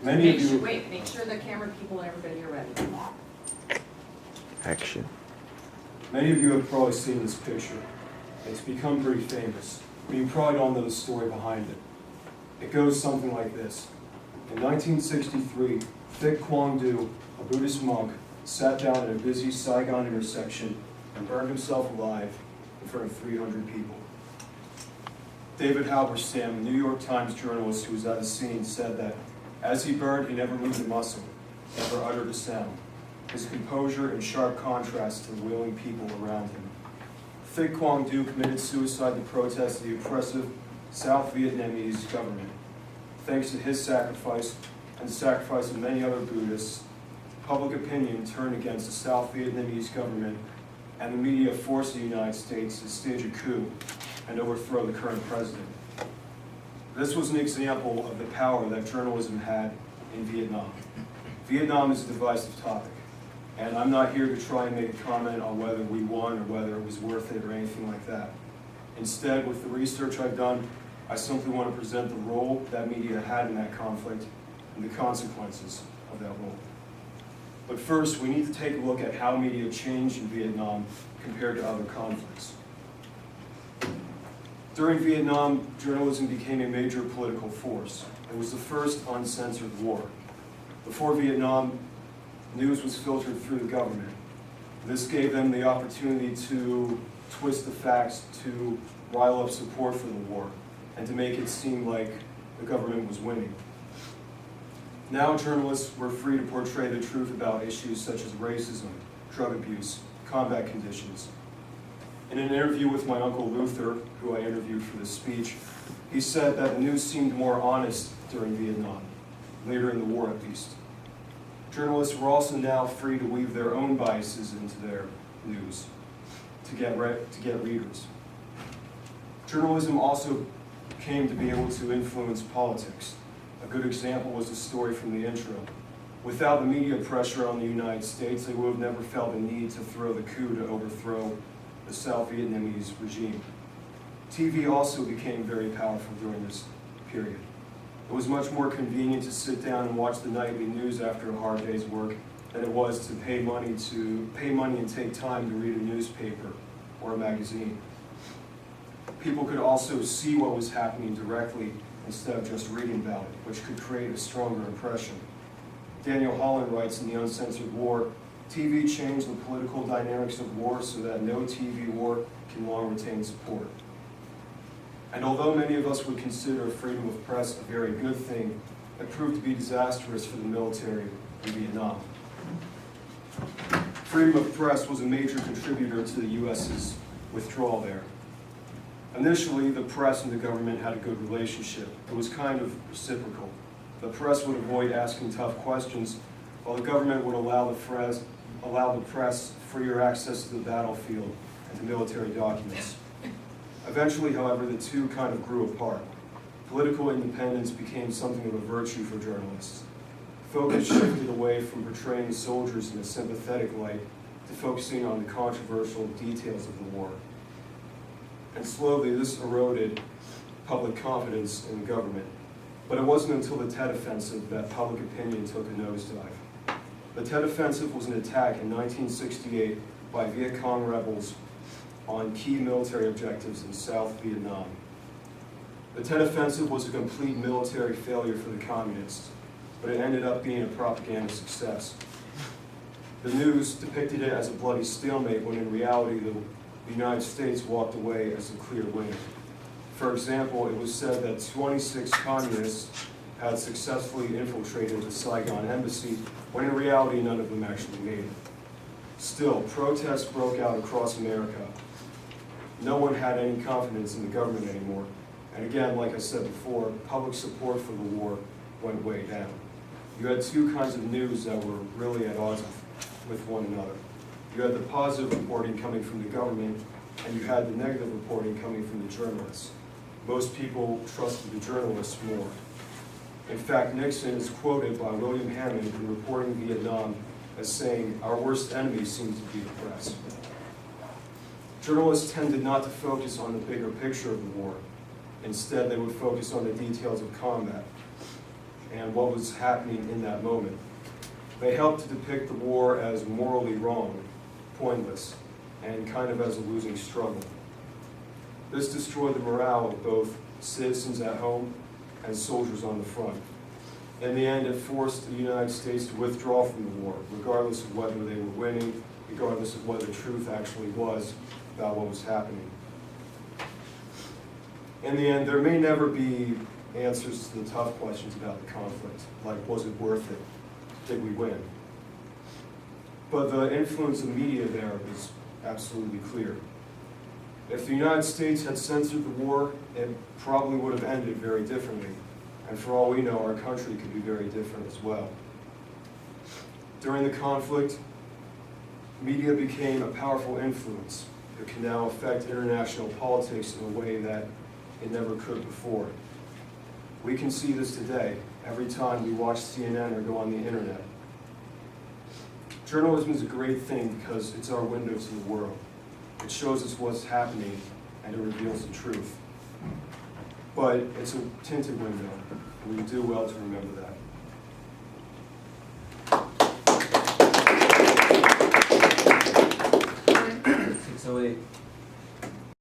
Many of you... Wait, make sure the camera people and everybody are ready. Action. Many of you have probably seen this picture. It's become pretty famous, but you probably don't know the story behind it. It goes something like this. In 1963, Thich Quang Du, a Buddhist monk, sat down at a busy Saigon intersection and burned himself alive in front of 300 people. David Halberstam, a New York Times journalist who was at the scene, said that as he burned, he never moved a muscle, never uttered a sound. His composure in sharp contrast to the wailing people around him. Thich Quang Du committed suicide to protest the oppressive South Vietnamese government. Thanks to his sacrifice and the sacrifice of many other Buddhists, public opinion turned against the South Vietnamese government, and the media forced the United States to stage a coup and overthrow the current president. This was an example of the power that journalism had in Vietnam. Vietnam is a divisive topic, and I'm not here to try and make a comment on whether we won or whether it was worth it or anything like that. Instead, with the research I've done, I simply want to present the role that media had in that conflict and the consequences of that role. But first, we need to take a look at how media changed in Vietnam compared to other conflicts. During Vietnam, journalism became a major political force. It was the first uncensored war. Before Vietnam, news was filtered through the government. This gave them the opportunity to twist the facts to rile up support for the war and to make it seem like the government was winning. Now journalists were free to portray the truth about issues such as racism, drug abuse, combat conditions. In an interview with my uncle Luther, who I interviewed for this speech, he said that the news seemed more honest during Vietnam, later in the war at least. Journalists were also now free to weave their own biases into their news to get readers. Journalism also came to be able to influence politics. A good example was the story from the intro. Without the media pressure on the United States, they would have never felt the need to throw the coup to overthrow the South Vietnamese regime. TV also became very powerful during this period. It was much more convenient to sit down and watch the nightly news after a hard day's work than it was to pay money and take time to read a newspaper or a magazine. People could also see what was happening directly instead of just reading about it, which could create a stronger impression. Daniel Holland writes in The Uncensored War, TV changed the political dynamics of war so that no TV war can long retain support. And although many of us would consider freedom of press a very good thing, it proved to be disastrous for the military in Vietnam. Freedom of press was a major contributor to the U.S.'s withdrawal there. Initially, the press and the government had a good relationship. It was kind of reciprocal. The press would avoid asking tough questions, while the government would allow the press freer access to the battlefield and to military documents. Eventually, however, the two kind of grew apart. Political independence became something of a virtue for journalists. Focus shifted away from portraying soldiers in a sympathetic light to focusing on the controversial details of the war. And slowly, this eroded public confidence in the government. But it wasn't until the Tet Offensive that public opinion took a nosedive. The Tet Offensive was an attack in 1968 by Viet Cong rebels on key military objectives in South Vietnam. The Tet Offensive was a complete military failure for the communists, but it ended up being a propaganda success. The news depicted it as a bloody stalemate when in reality the United States walked away as the clear winner. For example, it was said that 26 communists had successfully infiltrated the Saigon embassy, when in reality none of them actually made it. Still, protests broke out across America. No one had any confidence in the government anymore. And again, like I said before, public support for the war went way down. You had two kinds of news that were really at odds with one another. You had the positive reporting coming from the government, and you had the negative reporting coming from the journalists. Most people trusted the journalists more. In fact, Nixon is quoted by William Hammond in reporting Vietnam as saying, "Our worst enemy seems to be the press." Journalists tended not to focus on the bigger picture of the war. Instead, they would focus on the details of combat. and what was happening in that moment. They helped to depict the war as morally wrong, pointless, and kind of as a losing struggle. This destroyed the morale of both citizens at home and soldiers on the front. In the end, it forced the United States to withdraw from the war, regardless of whether they were winning, regardless of what the truth actually was about what was happening. In the end, there may never be answers to the tough questions about the conflict, like was it worth it? Did we win? But the influence of media there is absolutely clear. If the United States had censored the war, it probably would have ended very differently. And for all we know, our country could be very different as well. During the conflict, media became a powerful influence that can now affect international politics in a way that it never could before. We can see this today every time we watch CNN or go on the internet. Journalism is a great thing because it's our window to the world. It shows us what's happening and it reveals the truth. But it's a tinted window, and we do well to remember that.